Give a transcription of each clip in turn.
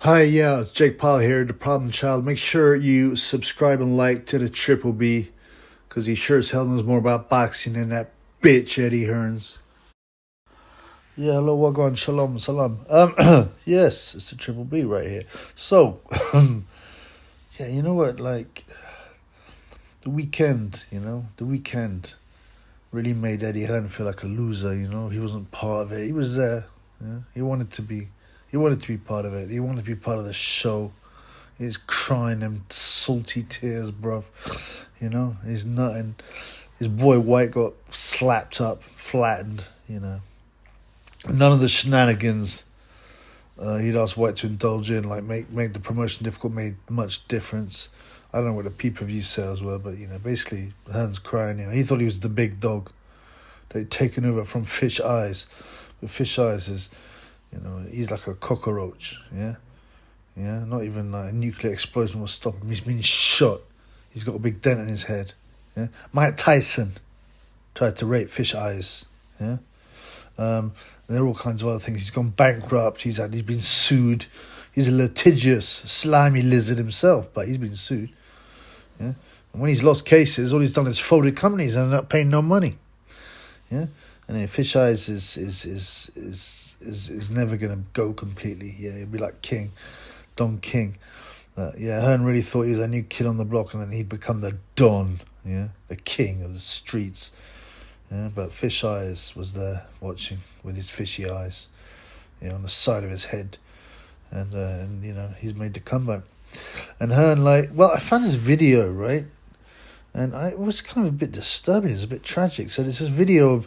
Hi, yeah, it's Jake Paul here, the problem child. Make sure you subscribe and like to the Triple B, because he sure as hell knows more about boxing than that bitch Eddie Hearns. Yeah, hello, wagwan, shalom, salam. Yes, it's the Triple B right here. So, yeah, you know what, like, the weekend really made Eddie Hearn feel like a loser, He wasn't part of it. He was there, He wanted to be. He wanted to be part of it. He wanted to be part of the show. He's crying them salty tears, bruv. He's nutting. His boy White got slapped up, flattened, None of the shenanigans he'd asked White to indulge in, like make the promotion difficult, made much difference. I don't know what the pay-per-view sales were, but, basically, Hearn's crying, He thought he was the big dog. They'd taken over from Fish Eyes. But Fish Eyes is, he's like a cockroach, yeah? Yeah, not even like a nuclear explosion will stop him. He's been shot. He's got a big dent in his head, yeah? Mike Tyson tried to rape Fish Eyes, yeah? And there are all kinds of other things. He's gone bankrupt. He's been sued. He's a litigious, slimy lizard himself, but he's been sued, yeah? And when he's lost cases, all he's done is folded companies and ended up paying no money, yeah? And then Fish Eyes is never going to go completely. Yeah, he'll be like King, Don King. Hearn really thought he was a new kid on the block, and then he'd become the Don, yeah, the king of the streets. Yeah, but Fish Eyes was there watching with his fishy eyes, on the side of his head, and he's made the comeback. And Hearn, I found this video, right, and it was kind of a bit disturbing. It's a bit tragic. So there's this video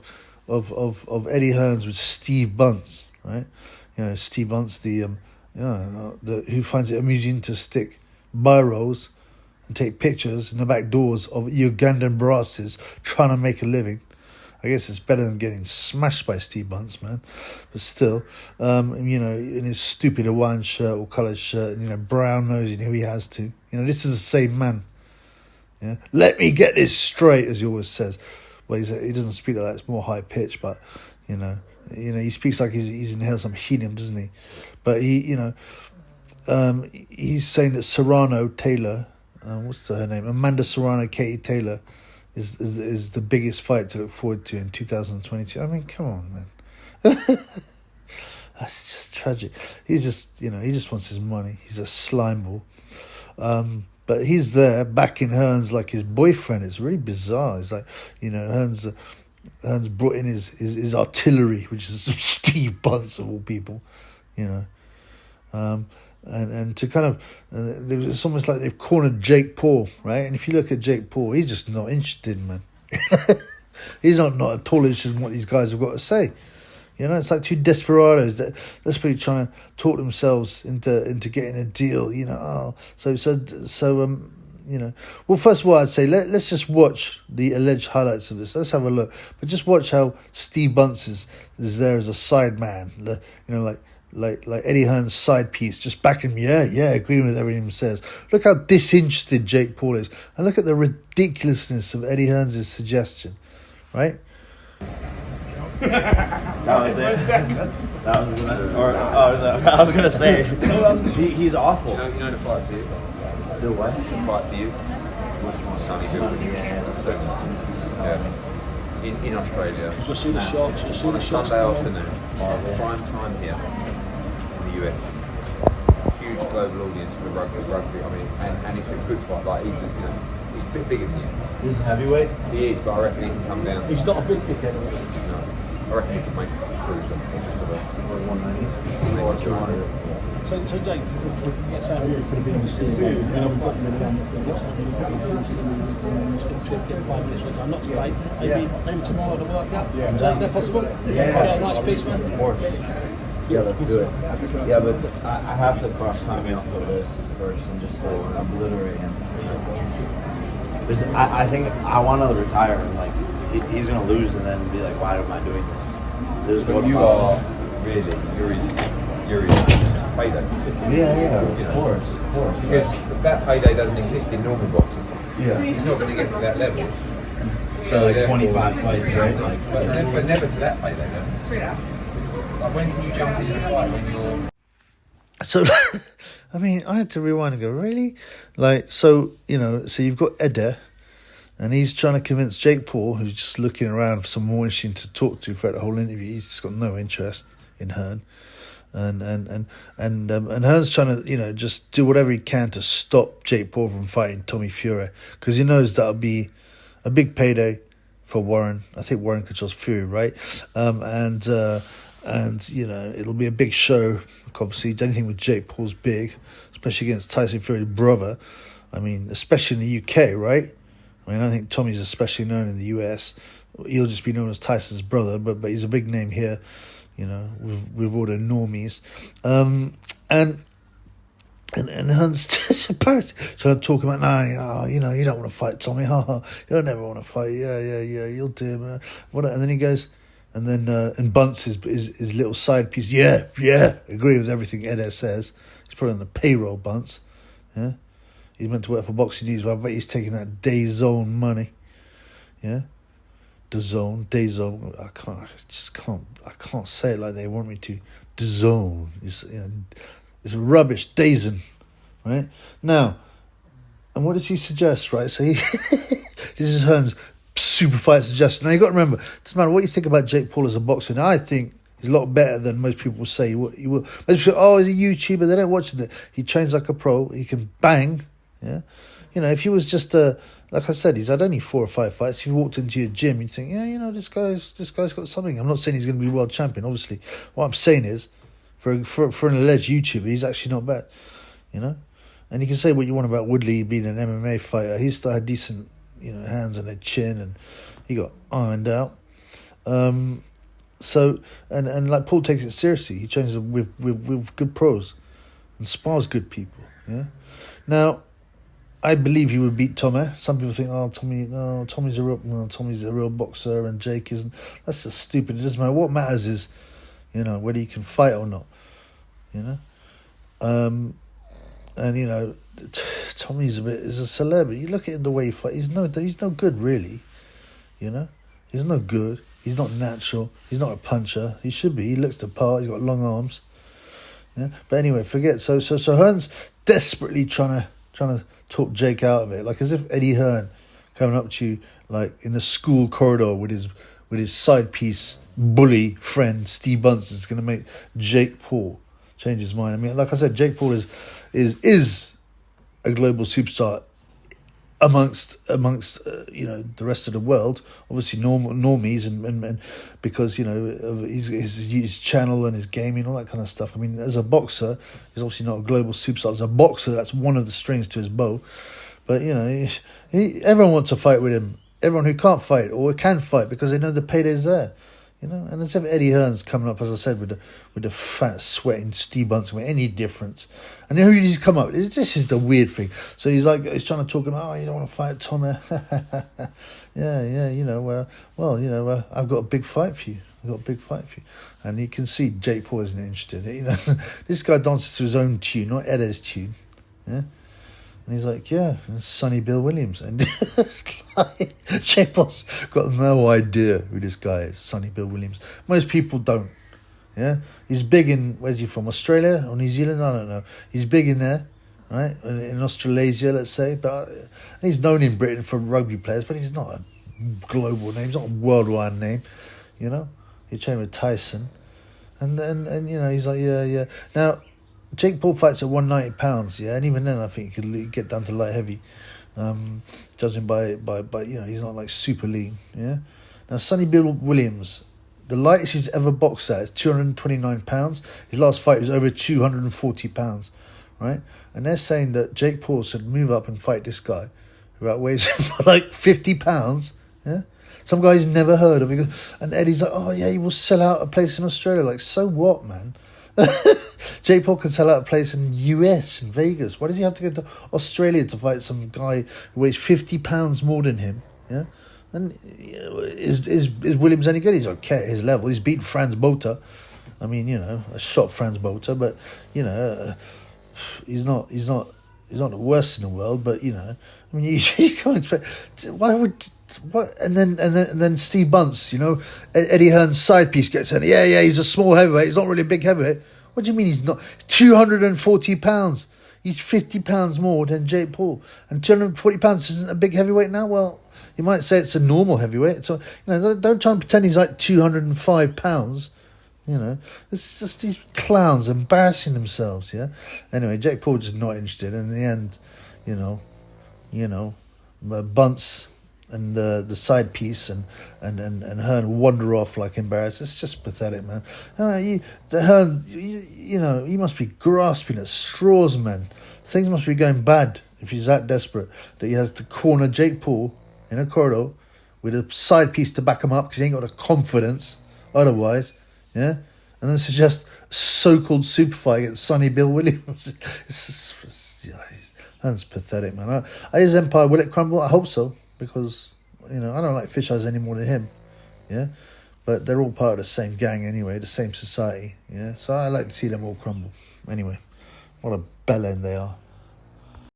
of Eddie Hearns with Steve Bunce, right? Steve Bunce, the who finds it amusing to stick biros and take pictures in the back doors of Ugandan brasses trying to make a living. I guess it's better than getting smashed by Steve Bunce, man. But still, in his stupid Hawaiian shirt or coloured shirt, brown nose, who he has to. This is the same man. Yeah, let me get this straight, as he always says. Well, he doesn't speak like that. It's more high pitched, but he speaks like he's inhaled some helium, doesn't he? But he's saying that Serrano Taylor, what's her name? Amanda Serrano, Katie Taylor, is the biggest fight to look forward to in 2022. I mean, come on, man. That's just tragic. He's just, he just wants his money. He's a slime ball. But he's there backing Hearns like his boyfriend. It's really bizarre. It's like, Hearns brought in his artillery, which is Steve Bunce of all people, and to kind of, it's almost like they've cornered Jake Paul, right? And if you look at Jake Paul, he's just not interested, man. He's not at all interested in what these guys have got to say. It's like two desperados that desperately trying to talk themselves into getting a deal. Well, first of all, I'd say let's just watch the alleged highlights of this. Let's have a look, but just watch how Steve Bunce is there as a side man, like Eddie Hearn's side piece, just backing him. Yeah, agreeing with everything he says. Look how disinterested Jake Paul is, and look at the ridiculousness of Eddie Hearns' suggestion, right? That was it. I was gonna say he's awful. You know the fight for you. The what? The fight for you. Which one? Sonny Bill Williams. Yeah. In Australia. You'll see the shots. You'll see On the a shots. Sunday afternoon, prime time here in the US. Huge global audience for rugby. I mean, and it's a good fight. Like he's a bit bigger than you. He's a heavyweight. He is, but I reckon he can come down. He's not a big dickhead. No. I reckon he can make cruise just about 190 or 200. So Jake, we can get something for the BBC. We've got get something. Get 5 minutes. I'm not too late. Maybe tomorrow the workout. Yeah. Is that possible? Yeah. Nice piece, man. Of course. Yeah, let's do it. Yeah, but I have to cross time off of this first and just obliterate him. I think I want to retire and he's gonna lose and then be like, why am I doing this? But you are really, you're his payday. Yeah, of course. Because that payday doesn't exist in normal boxing. Yeah. He's not going to get to that level. So 25 fights, right? But never to that payday, though. Like when can you jump into a fight when you're... So I mean, I had to rewind and go, really? Like, so, you know, so you've got Eddie, and he's trying to convince Jake Paul, who's just looking around for some more interesting to talk to throughout the whole interview. He's just got no interest in Hearn. And Hearn's trying to, you know, just do whatever he can to stop Jake Paul from fighting Tommy Fury, because he knows that'll be a big payday for Warren. I think Warren controls Fury, right? And you know, it'll be a big show. Obviously, anything with Jake Paul's big, especially against Tyson Fury's brother. I mean, especially in the UK, right? I mean, I think Tommy's especially known in the US. He'll just be known as Tyson's brother, but he's a big name here, you know, with all the normies. And Hearn's just trying to talk about, no, you know, you don't want to fight Tommy, you'll never want to fight, yeah, you'll do, man. And then he goes, and then and bunts his little side piece, yeah, agree with everything Eddie says. He's probably on the payroll, Bunts, yeah. He's meant to work for Boxing News, but I bet he's taking that DAZN money, yeah. DAZN. I can't say it like they want me to. DAZN. It's rubbish. DAZN, right? Now, and what does he suggest, right? So this is Hearn's super fight suggestion. Now, you got to remember, it doesn't matter what you think about Jake Paul as a boxer. Now, I think he's a lot better than most people will say. He will. Most people say, he's a YouTuber. They don't watch it. He trains like a pro. He can bang, yeah? You know, if he was just like I said, he's had only 4 or 5 fights. If you walked into your gym, you'd think, yeah, you know, this guy's got something. I'm not saying he's going to be world champion, obviously. What I'm saying is, for an alleged YouTuber, he's actually not bad, you know. And you can say what you want about Woodley being an MMA fighter. He still had decent, you know, hands and a chin, and he got ironed out. So and like Paul takes it seriously. He trains with good pros and spars good people. Yeah. Now, I believe he would beat Tommy. Some people think, Tommy's a real boxer and Jake isn't. That's just stupid. It doesn't matter. What matters is, you know, whether he can fight or not. You know, and you know, Tommy's is a celebrity. You look at him the way he fights. He's no good really. You know, he's no good. He's not natural. He's not a puncher. He should be. He looks the part. He's got long arms. Yeah, but anyway, forget. So Hearn's desperately trying to talk Jake out of it, like as if Eddie Hearn coming up to you like in the school corridor with his side piece bully friend Steve Bunce is going to make Jake Paul change his mind. I mean, like I said, Jake Paul is a global superstar amongst you know, the rest of the world. Obviously, normies and because, you know, of his channel and his gaming, all that kind of stuff. I mean, as a boxer, he's obviously not a global superstar. As a boxer, that's one of the strings to his bow. But you know, everyone wants to fight with him. Everyone who can't fight or can fight because they know the payday's there. You know, and as if Eddie Hearn's coming up, as I said, with the fat, sweating Steve Bunce, with any difference. And who he's come up with, this is the weird thing. So he's trying to talk about, you don't want to fight Tommy. yeah, you know, you know, I've got a big fight for you. And you can see Jake Paul isn't interested. You know, this guy dances to his own tune, not Eddie's tune. Yeah. And he's like, yeah, it's Sonny Bill Williams. And Jake Paul's got no idea who this guy is, Sonny Bill Williams. Most people don't. Yeah, he's big in, where's he from, Australia or New Zealand? I don't know. He's big in there, right? In Australasia, let's say. But he's known in Britain for rugby players, but he's not a global name. He's not a worldwide name, you know. He trained with Tyson. And you know, he's like, yeah. Now, Jake Paul fights at 190 pounds, yeah, and even then I think he could get down to light heavy, judging by you know, he's not like super lean, yeah. Now Sonny Bill Williams, the lightest he's ever boxed at is 229 pounds. His last fight was over 240 pounds, right? And they're saying that Jake Paul should move up and fight this guy who outweighs him by like 50 pounds, yeah. Some guy he's never heard of. And Eddie's like, oh yeah, he will sell out a place in Australia. Like, so what, man? Jake Paul can sell out a place in the US, in Vegas. Why does he have to go to Australia to fight some guy who weighs 50 pounds more than him? Yeah, and is Williams any good? He's okay at his level. He's beaten Franz Botha. I mean, you know, I shot Franz Botha, but you know, he's not the worst in the world. But you know, I mean, you can't expect. Why would? What? And then Steve Bunce, you know, Eddie Hearn's side piece gets in. Yeah, he's a small heavyweight. He's not really a big heavyweight. What do you mean he's not? 240 pounds. He's 50 pounds more than Jake Paul, and 240 pounds isn't a big heavyweight now. Well, you might say it's a normal heavyweight. So don't try and pretend he's like 205 pounds. It's just these clowns embarrassing themselves. Yeah. Anyway, Jake Paul just not interested. And in the end, Bunce and the side piece and Hearn wander off like embarrassed. It's just pathetic, man. Hearn, he must be grasping at straws, man. Things must be going bad if he's that desperate that he has to corner Jake Paul in a corridor with a side piece to back him up because he ain't got the confidence otherwise, yeah? And then suggest a so-called super fight against Sonny Bill Williams. That's pathetic, man. His empire, will it crumble? I hope so, because, I don't like fish eyes any more than him, yeah? But they're all part of the same gang anyway, the same society, yeah? So I like to see them all crumble. Anyway, what a bellend they are.